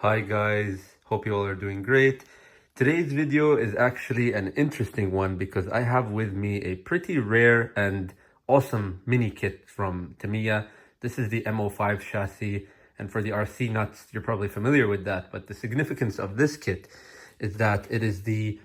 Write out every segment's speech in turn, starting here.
Hi guys, hope you all are doing great. Today's video is actually an interesting one because I have with me a pretty rare and awesome mini kit from Tamiya. This is the MO5 chassis, and for the RC nuts, you're probably familiar with that, but the significance of this kit is that it is the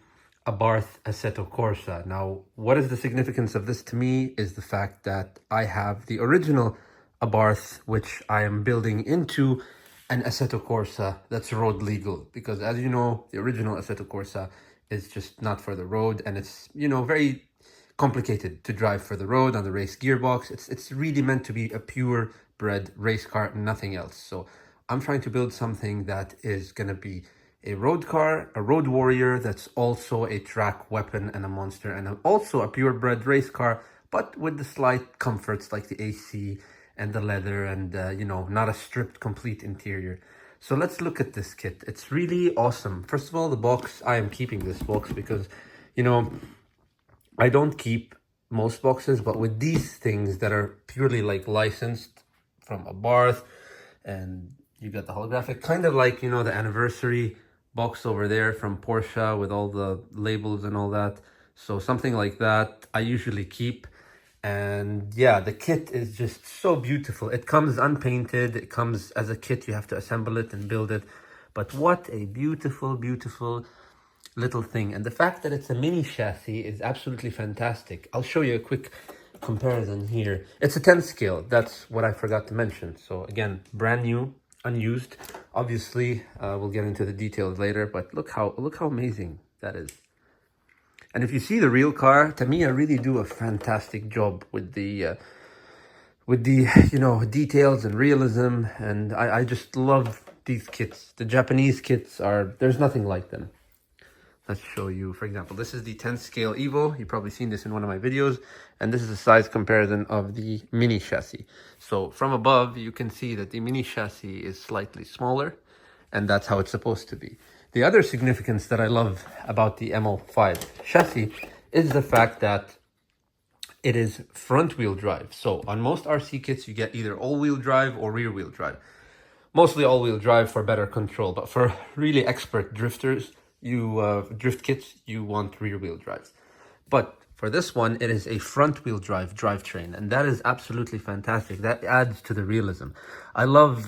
Abarth Assetto Corse. Now, what is the significance of this to me is the fact that I have the original Abarth, which I am building into an Assetto Corse that's road legal. Because as you know, the original Assetto Corse is just not for the road, and it's, very complicated to drive for the road on the race gearbox. It's really meant to be a purebred race car and nothing else. So I'm trying to build something that is going to be a road car, a road warrior that's also a track weapon and a monster, and also a purebred race car, but with the slight comforts like the AC and the leather and, not a stripped complete interior. So let's look at this kit. It's really awesome. First of all, the box, I am keeping this box because, I don't keep most boxes, but with these things that are purely like licensed from Abarth, and you got the holographic, kind of like, the anniversary box over there from Porsche with all the labels and all that. So something like that I usually keep. And yeah, the kit is just so beautiful. It comes unpainted. It comes as a kit. You have to assemble it and build it. But what a beautiful, beautiful little thing. And the fact that it's a mini chassis is absolutely fantastic. I'll show you a quick comparison here. It's a 10 scale. That's what I forgot to mention. So again, brand new, unused. Obviously, we'll get into the details later, but look how amazing that is. And if you see the real car, Tamiya really do a fantastic job with the details and realism. And I just love these kits. The Japanese kits there's nothing like them. Let's show you, for example, this is the 10 scale Evo. You've probably seen this in one of my videos. And this is a size comparison of the mini chassis. So from above, you can see that the mini chassis is slightly smaller, and that's how it's supposed to be. The other significance that I love about the MO5 chassis is the fact that it is front wheel drive. So on most RC kits, you get either all wheel drive or rear wheel drive. Mostly all wheel drive for better control, but for really expert drifters, drift kits, you want rear wheel drives. But for this one, it is a front wheel drive drivetrain, and that is absolutely fantastic. That adds to the realism. I love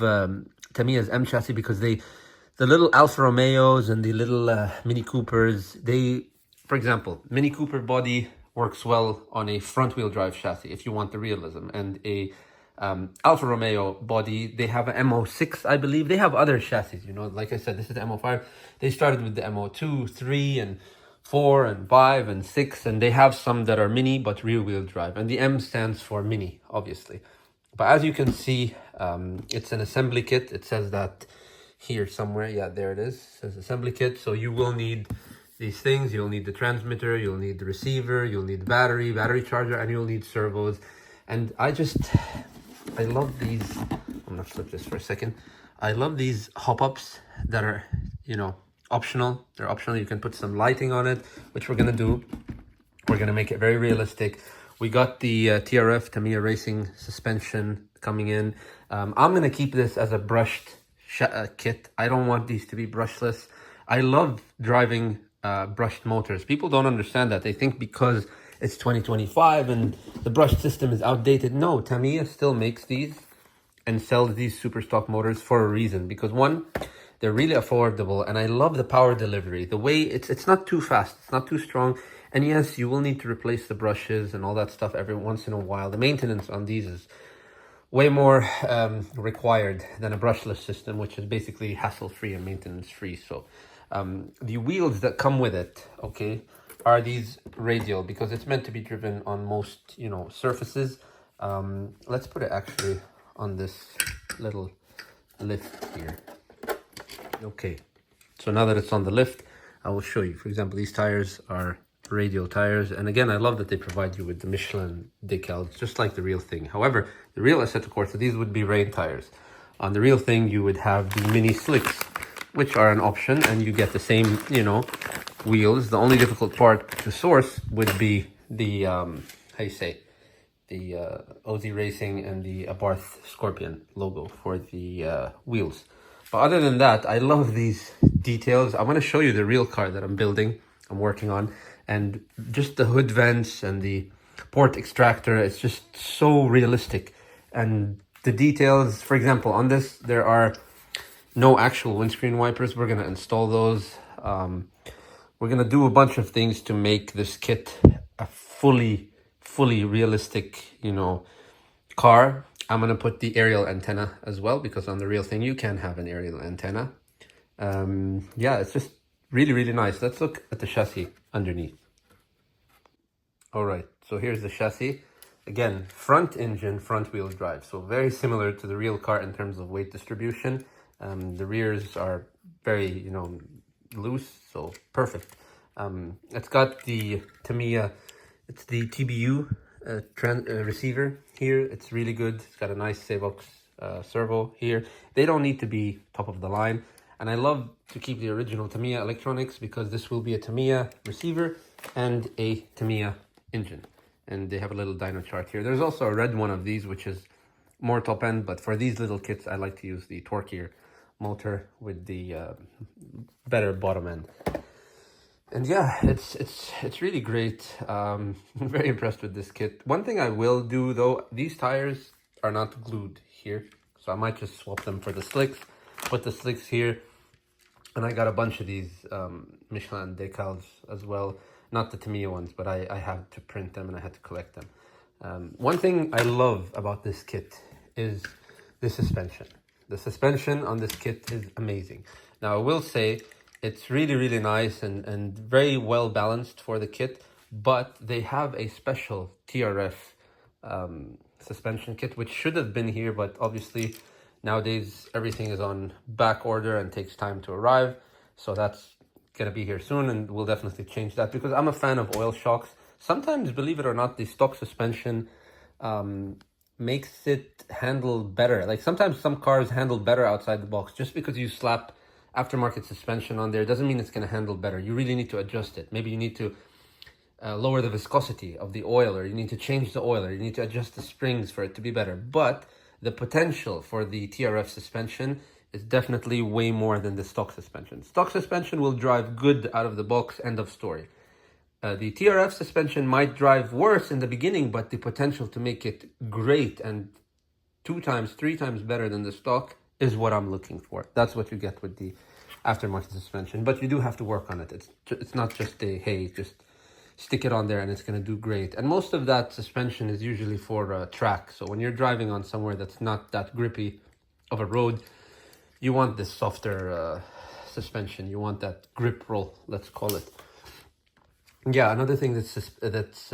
Tamiya's M chassis because the little Alfa Romeos and the little Mini Coopers, for example, Mini Cooper body works well on a front wheel drive chassis if you want the realism, and a Alfa Romeo body, they have an MO6, I believe. They have other chassis, like I said, this is the MO5. They started with the MO2, 3, and 4, and 5, and 6, and they have some that are mini, but rear-wheel drive. And the M stands for mini, obviously. But as you can see, it's an assembly kit. It says that here somewhere. Yeah, there it is. It says assembly kit. So you will need these things. You'll need the transmitter, you'll need the receiver, you'll need the battery charger, and you'll need servos. And I love these. I'm gonna flip this for a second. I love these hop-ups that are, optional. They're optional. You can put some lighting on it, which we're gonna do. We're gonna make it very realistic. We got the TRF, Tamiya Racing suspension coming in. I'm gonna keep this as a brushed kit. I don't want these to be brushless. I love driving brushed motors. People don't understand that. They think because it's 2025 and the brush system is outdated. No, Tamiya still makes these and sells these super stock motors for a reason. Because one, they're really affordable, and I love the power delivery. The way it's not too fast, it's not too strong. And yes, you will need to replace the brushes and all that stuff every once in a while. The maintenance on these is way more required than a brushless system, which is basically hassle-free and maintenance-free. So the wheels that come with it, okay, are these radial because it's meant to be driven on most, surfaces. Let's put it actually on this little lift here. Okay, so now that it's on the lift, I will show you. For example, these tires are radial tires, and again, I love that they provide you with the Michelin decals, just like the real thing. However, the real Assetto Corse, these would be rain tires. On the real thing, you would have the mini slicks, which are an option, and you get the same, wheels. The only difficult part to source would be the the OZ Racing and the Abarth Scorpion logo for the wheels. But other than that, I love these details. I'm going to show you the real car that I'm building, I'm working on, and just the hood vents and the port extractor. It's just so realistic. And the details, for example, on this, there are no actual windscreen wipers. We're going to install those. We're going to do a bunch of things to make this kit a fully realistic, you know, car. I'm going to put the aerial antenna as well, because on the real thing, you can have an aerial antenna. Yeah, it's just really nice. Let's look at the chassis underneath. All right, so here's the chassis. Again, front engine, front wheel drive. So very similar to the real car in terms of weight distribution. The rears are very, you know, loose, so perfect. It's got the Tamiya, it's the TBU receiver here. It's really good. It's got a nice Savox servo here. They don't need to be top of the line. And I love to keep the original Tamiya electronics, because this will be a Tamiya receiver and a Tamiya engine. And they have a little dyno chart here. There's also a red one of these, which is more top end, but for these little kits, I like to use the torquier motor with the better bottom end. And yeah, it's really great. I'm very impressed with this kit. One thing I will do though, these tires are not glued here, so I might just swap them for the slicks, put the slicks here. And I got a bunch of these Michelin decals as well. Not the Tamiya ones, but I had to print them and I had to collect them. One thing I love about this kit is the suspension. The suspension on this kit is amazing. Now I will say it's really nice and very well balanced for the kit, but they have a special TRF suspension kit, which should have been here, but obviously nowadays everything is on back order and takes time to arrive. So that's gonna be here soon, and we'll definitely change that, because I'm a fan of oil shocks. Sometimes, believe it or not, the stock suspension makes it handle better. Like sometimes some cars handle better outside the box. Just because you slap aftermarket suspension on there doesn't mean it's going to handle better. You really need to adjust it. Maybe you need to lower the viscosity of the oil, or you need to change the oil, or you need to adjust the springs for it to be better. But the potential for the TRF suspension is definitely way more than the stock suspension. Stock suspension will drive good out of the box, end of story. The TRF suspension might drive worse in the beginning, but the potential to make it great and 2 times, 3 times better than the stock is what I'm looking for. That's what you get with the aftermarket suspension, but you do have to work on it. It's not just a, hey, just stick it on there and it's going to do great. And most of that suspension is usually for track. So when you're driving on somewhere that's not that grippy of a road, you want this softer suspension. You want that grip roll, let's call it. Yeah, another thing that's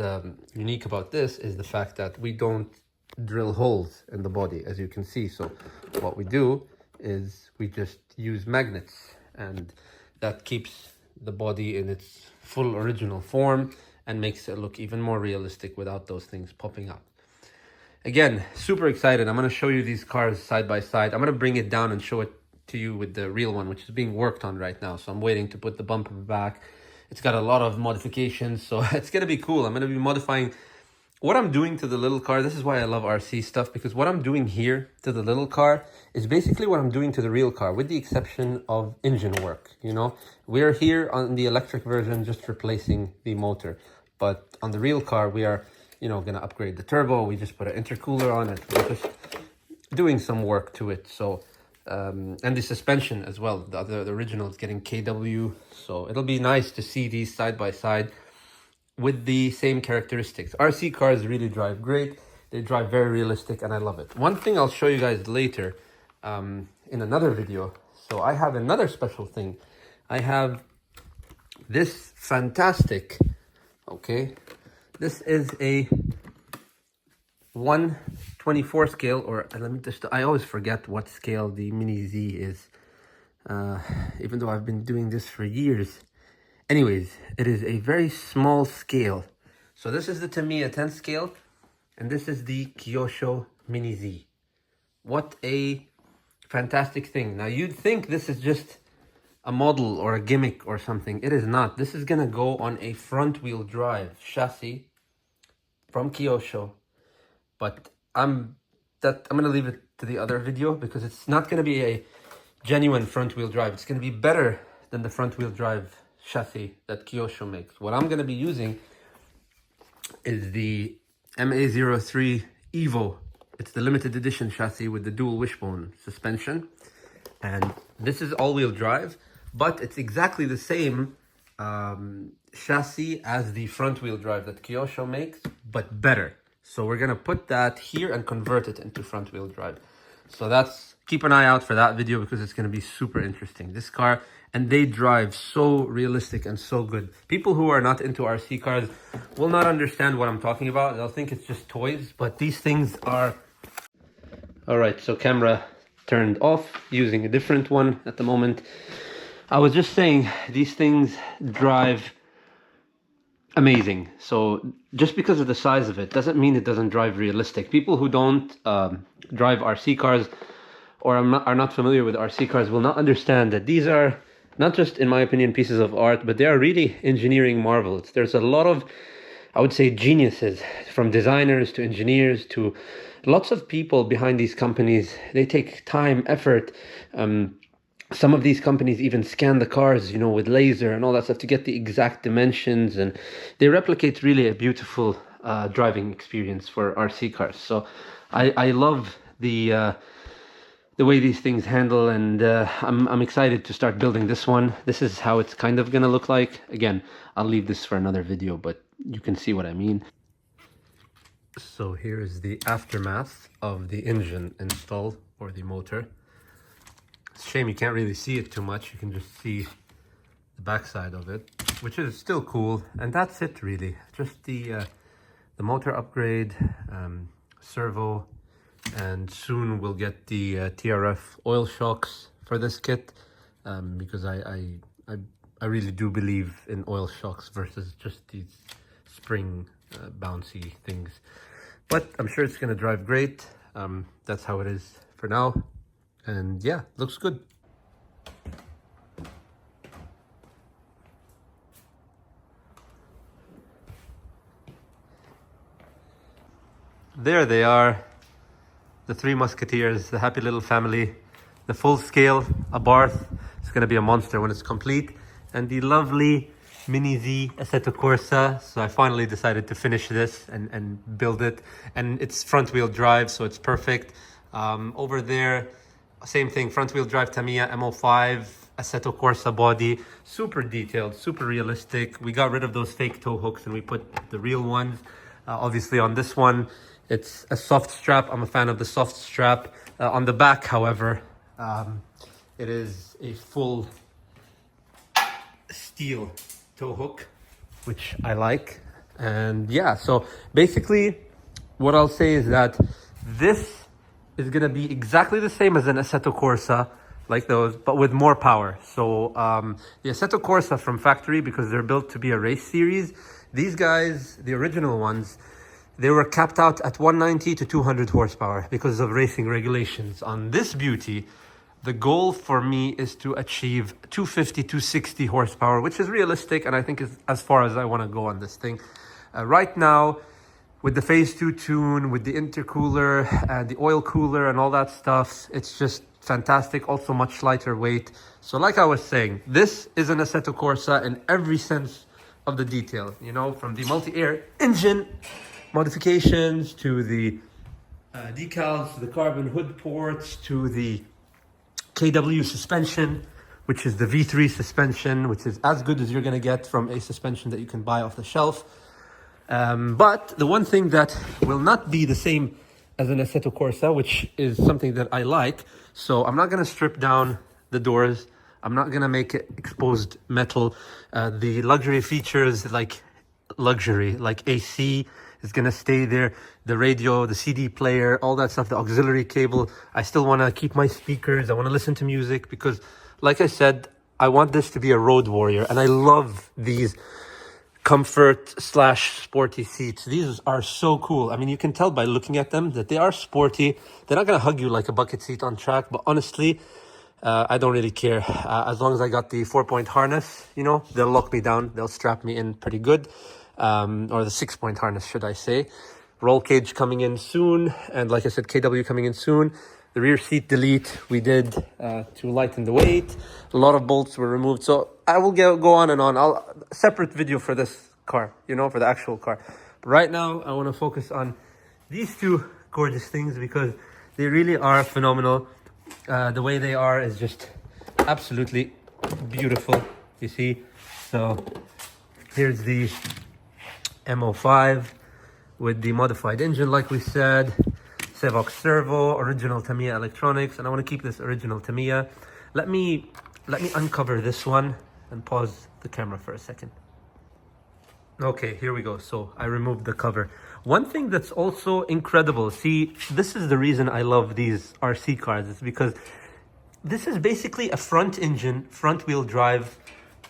unique about this is the fact that we don't drill holes in the body, as you can see. So what we do is we just use magnets, and that keeps the body in its full original form and makes it look even more realistic without those things popping out. Again, super excited. I'm going to show you these cars side by side. I'm going to bring it down and show it to you with the real one, which is being worked on right now. So I'm waiting to put the bumper back. It's got a lot of modifications, so it's going to be cool. I'm going to be modifying what I'm doing to the little car. This is why I love RC stuff, because what I'm doing here to the little car is basically what I'm doing to the real car, with the exception of engine work. You know, we're here on the electric version just replacing the motor, but on the real car we are, you know, going to upgrade the turbo. We just put an intercooler on it. We're just doing some work to it. So and the suspension as well, the original is getting KW, so it'll be nice to see these side by side with the same characteristics. RC cars really drive great. They drive very realistic, and I love it. One thing I'll show you guys later in another video. So I have another special thing. I have this fantastic, okay, this is a 1/24 scale, or let me just, I always forget what scale the Mini Z is, even though I've been doing this for years. Anyways, it is a very small scale. So this is the Tamiya 10 scale, and this is the Kyosho Mini Z. What a fantastic thing. Now you'd think this is just a model or a gimmick or something. It is not. This is gonna go on a front wheel drive chassis from Kyosho. But I'm gonna leave it to the other video, because it's not gonna be a genuine front wheel drive. It's going to be better than the front wheel drive chassis that Kyosho makes. What I'm going to be using is the MA03 Evo. It's the limited edition chassis with the dual wishbone suspension. And this is all-wheel drive, but it's exactly the same chassis as the front-wheel drive that Kyosho makes, but better. So we're gonna put that here and convert it into front-wheel drive. So that's, keep an eye out for that video because it's gonna be super interesting. This car, and they drive so realistic and so good. People who are not into RC cars will not understand what I'm talking about. They'll think it's just toys, but these things are... All right, so camera turned off, using a different one at the moment. I was just saying, these things drive amazing. So just because of the size of it doesn't mean it doesn't drive realistic. People who don't drive RC cars or are not familiar with RC cars will not understand that these are not just, in my opinion, pieces of art, but they are really engineering marvels. There's a lot of, I would say, geniuses, from designers to engineers to lots of people behind these companies. They take time, effort. Some of these companies even scan the cars, you know, with laser and all that stuff to get the exact dimensions, and they replicate really a beautiful driving experience for RC cars. So I love the way these things handle, and I'm excited to start building this one. This is how it's kind of gonna look like. Again, I'll leave this for another video, but you can see what I mean. So here is the aftermath of the engine install, or the motor. It's a shame you can't really see it too much. You can just see the backside of it, which is still cool. And that's it really. Just the motor upgrade, servo, and soon we'll get the TRF oil shocks for this kit, because I really do believe in oil shocks versus just these spring bouncy things. But I'm sure it's gonna drive great. That's how it is for now, and yeah, looks good. There they are, the three musketeers, the happy little family, the full-scale Abarth. It's gonna be a monster when it's complete, and the lovely Mini Z Assetto Corse. So I finally decided to finish this and build it, and it's front wheel drive, so it's perfect. Over there, same thing, front wheel drive Tamiya M05 Assetto Corse body, super detailed, super realistic. We got rid of those fake tow hooks and we put the real ones. Obviously on this one it's a soft strap. I'm a fan of the soft strap. On the back, however, it is a full steel tow hook, which I like. And yeah, so basically what I'll say is that this is gonna be exactly the same as an Assetto Corse, like those, but with more power. So the Assetto Corse from factory, because they're built to be a race series, these guys, the original ones, they were capped out at 190 to 200 horsepower because of racing regulations. On this beauty, the goal for me is to achieve 250, 260 horsepower, which is realistic, and I think is as far as I want to go on this thing. Right now, with the Phase 2 tune, with the intercooler and the oil cooler and all that stuff, it's just fantastic. Also much lighter weight. So like I was saying, this is an Assetto Corse in every sense of the detail, you know, from the multi-air engine modifications to the decals, to the carbon hood ports, to the KW suspension, which is the V3 suspension, which is as good as you're going to get from a suspension that you can buy off the shelf. But the one thing that will not be the same as an Assetto Corse, which is something that I like, so I'm not going to strip down the doors. I'm not going to make it exposed metal. The luxury features, like luxury, like AC, is going to stay there. The radio, the CD player, all that stuff, the auxiliary cable. I still want to keep my speakers. I want to listen to music because, like I said, I want this to be a road warrior. And I love these comfort / sporty seats. These are so cool. I mean, you can tell by looking at them that they are sporty. They're not going to hug you like a bucket seat on track, but honestly, I don't really care. As long as I got the 4-point harness, you know, they'll lock me down. They'll strap me in pretty good. Or the 6-point harness, should I say. Roll cage coming in soon. And like I said, KW coming in soon. The rear seat delete we did to lighten the weight. A lot of bolts were removed. So I will go on and on. I'll separate video for this car, you know, for the actual car. But right now I want to focus on these two gorgeous things because they really are phenomenal. The way they are is just absolutely beautiful, you see. So here's the MO5 with the modified engine, like we said. Sevox servo, original Tamiya electronics, and I want to keep this original Tamiya. Let me uncover this one and pause the camera for a second. Okay, here we go. So I removed the cover. One thing that's also incredible, see, this is the reason I love these RC cars. It's because this is basically a front engine, front wheel drive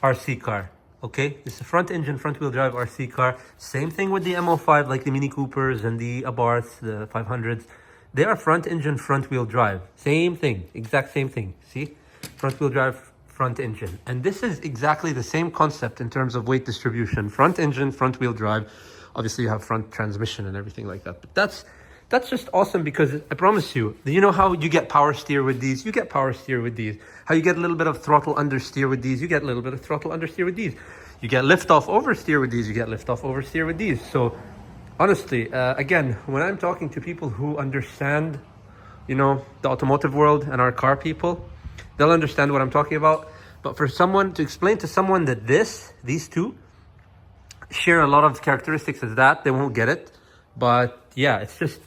RC car. Okay, it's a front engine, front wheel drive RC car. Same thing with the MO5, like the Mini Coopers and the Abarths, the 500s. They are front engine, front wheel drive. Same thing, exact same thing. See, front wheel drive, front engine. And this is exactly the same concept in terms of weight distribution. Front engine, front wheel drive. Obviously you have front transmission and everything like that. But that's just awesome because I promise you, you know how you get power steer with these? You get power steer with these. How you get a little bit of throttle understeer with these? You get a little bit of throttle understeer with these. You get lift off oversteer with these. You get lift off oversteer with these. So honestly, again, when I'm talking to people who understand, you know, the automotive world and our car people, they'll understand what I'm talking about. But for someone to explain to someone that these two share a lot of characteristics as that, they won't get it. But yeah, it's just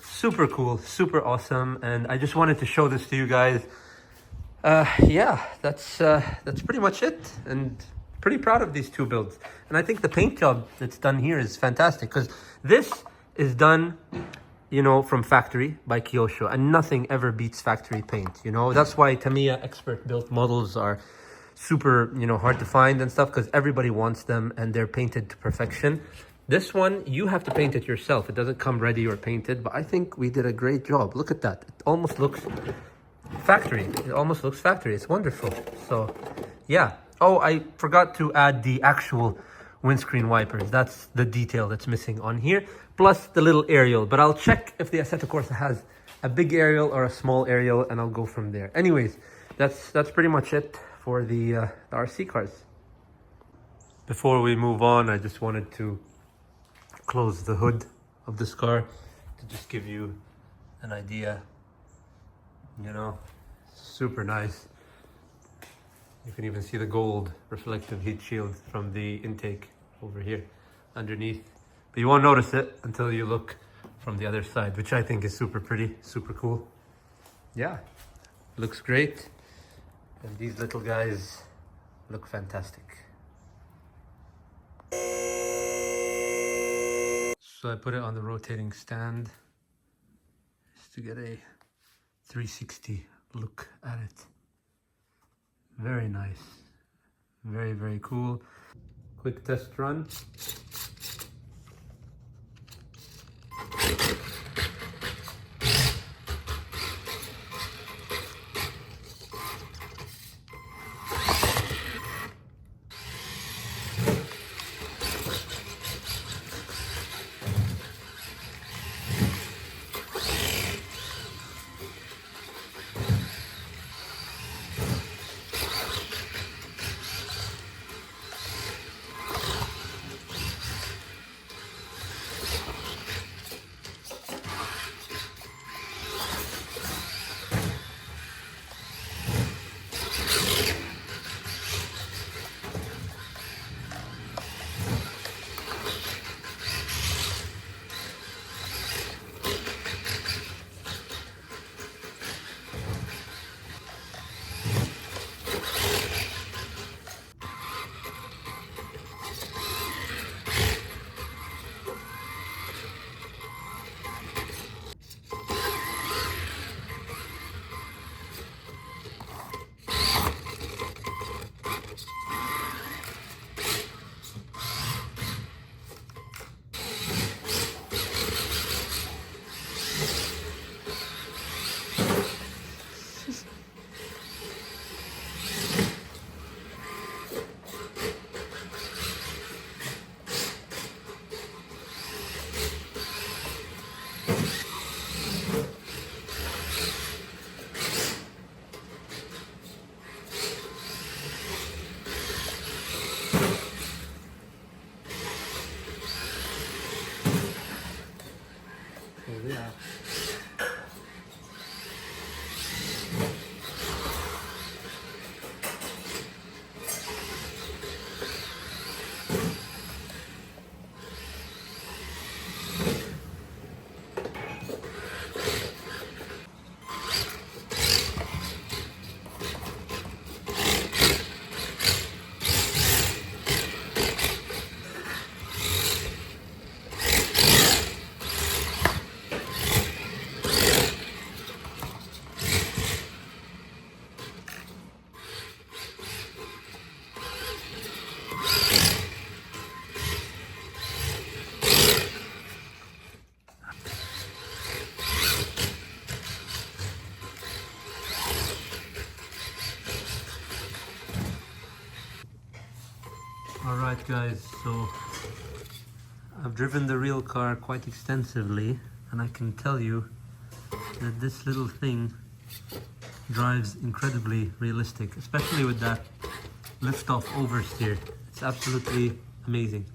super cool, super awesome. And I just wanted to show this to you guys. Yeah, that's pretty much it. And pretty proud of these two builds. And I think the paint job that's done here is fantastic because this is done, you know, from factory by Kyosho, and nothing ever beats factory paint. You know, that's why Tamiya expert built models are super, you know, hard to find and stuff because everybody wants them and they're painted to perfection. This one, you have to paint it yourself. It doesn't come ready or painted, but I think we did a great job. Look at that. It almost looks factory. It almost looks factory. It's wonderful. So yeah. Oh, I forgot to add the actual windscreen wipers. That's the detail that's missing on here, plus the little aerial. But I'll check if the Assetto Corse has a big aerial or a small aerial, and I'll go from there. Anyways, that's pretty much it for the RC cars. Before we move on, I just wanted to close the hood of this car to just give you an idea. You know, super nice. You can even see the gold reflective heat shield from the intake over here underneath. But you won't notice it until you look from the other side, which I think is super pretty, super cool. Yeah, looks great. And these little guys look fantastic. So I put it on the rotating stand just to get a 360 look at it. Very nice. Very, very cool. Quick test run. Alright guys, so I've driven the real car quite extensively, and I can tell you that this little thing drives incredibly realistic, especially with that lift-off oversteer. It's absolutely amazing.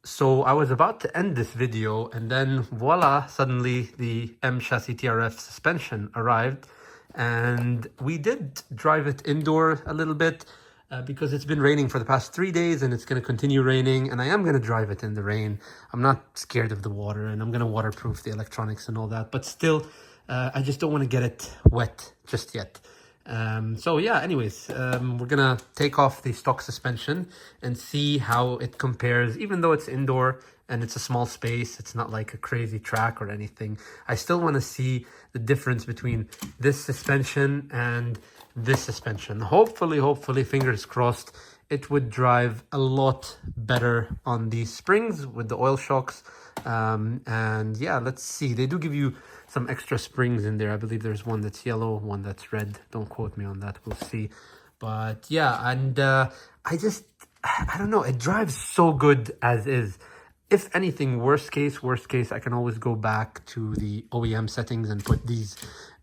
So I was about to end this video, and then voila, suddenly the M Chassis TRF suspension arrived, and we did drive it indoor a little bit because it's been raining for the past 3 days and it's going to continue raining, and I am going to drive it in the rain. I'm not scared of the water, and I'm going to waterproof the electronics and all that, but still I just don't want to get it wet just yet. So yeah, anyways, we're gonna take off the stock suspension and see how it compares. Even though it's indoor and it's a small space, it's not like a crazy track or anything, I still want to see the difference between this suspension and this suspension. Hopefully, fingers crossed, it would drive a lot better on these springs with the oil shocks. And yeah, let's see. They do give you some extra springs in there. I believe there's one that's yellow, one that's red. Don't quote me on that, we'll see. But yeah, and I don't know, it drives so good as is. If anything, worst case, I can always go back to the OEM settings and put these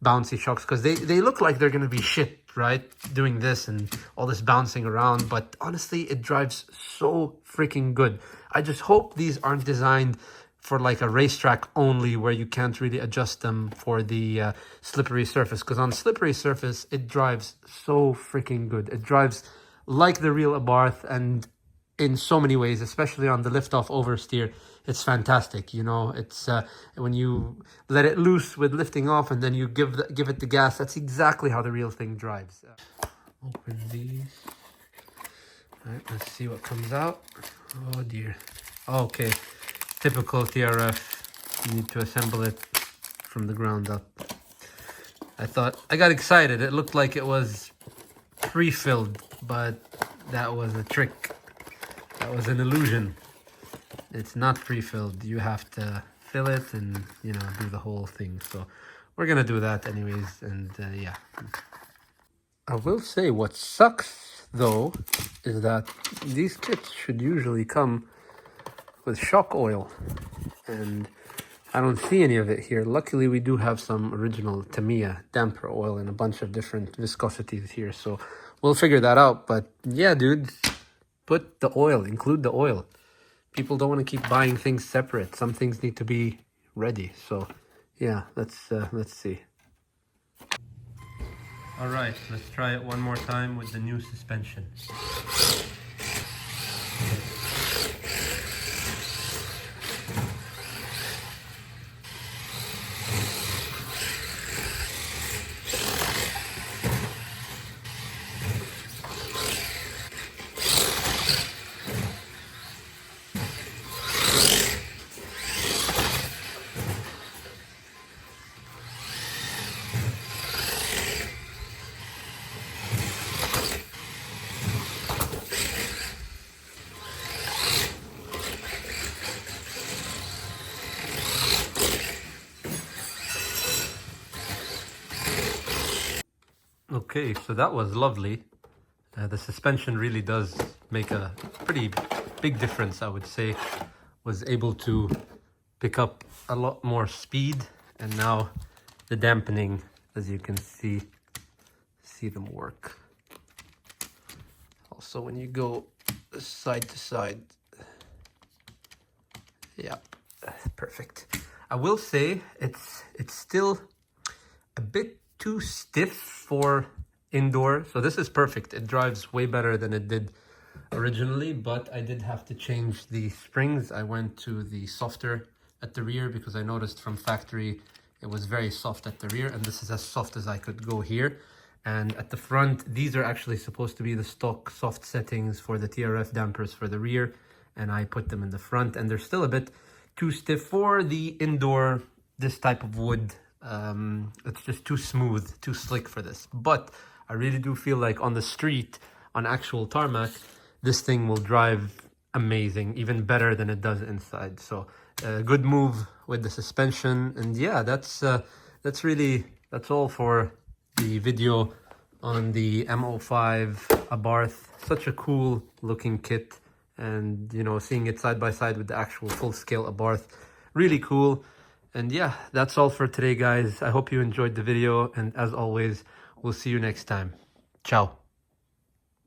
bouncy shocks, because they look like they're gonna be shit, right, doing this and all this bouncing around, but honestly it drives so freaking good. I just hope these aren't designed for like a racetrack only, where you can't really adjust them for the slippery surface, because on slippery surface it drives so freaking good. It drives like the real Abarth, and in so many ways, especially on the lift-off oversteer, it's fantastic. You know, it's when you let it loose with lifting off and then you give it the gas, that's exactly how the real thing drives. Open these. All right, let's see what comes out. Oh dear. Okay, typical TRF. You need to assemble it from the ground up. I got excited. It looked like it was pre-filled, but that was a trick. That was an illusion. It's not pre-filled. You have to fill it and, you know, do the whole thing. So we're gonna do that anyways, and yeah. I will say what sucks though is that these kits should usually come with shock oil, and I don't see any of it here. Luckily we do have some original Tamiya damper oil in a bunch of different viscosities here, so we'll figure that out. But yeah, dude, put the oil, include the oil. People don't want to keep buying things separate. Some things need to be ready. So yeah, let's see. All right, let's try it one more time with the new suspension. Okay, so that was lovely. The suspension really does make a pretty big difference, I would say. Was able to pick up a lot more speed, and now the dampening, as you can see them work. Also, when you go side to side, yeah, perfect. I will say it's still a bit too stiff for indoor, so this is perfect. It drives way better than it did originally, but I did have to change the springs. I went to the softer at the rear because I noticed from factory it was very soft at the rear, and this is as soft as I could go here. And at the front, these are actually supposed to be the stock soft settings for the TRF dampers for the rear, and I put them in the front, and they're still a bit too stiff for the indoor, this type of wood. It's just too smooth, too slick for this. But I really do feel like on the street, on actual tarmac, this thing will drive amazing, even better than it does inside. So good move with the suspension. And yeah, that's all for the video on the M05 Abarth. Such a cool looking kit, and you know, seeing it side by side with the actual full-scale Abarth, really cool. And yeah, that's all for today, guys. I hope you enjoyed the video, and as always, we'll see you next time. Ciao.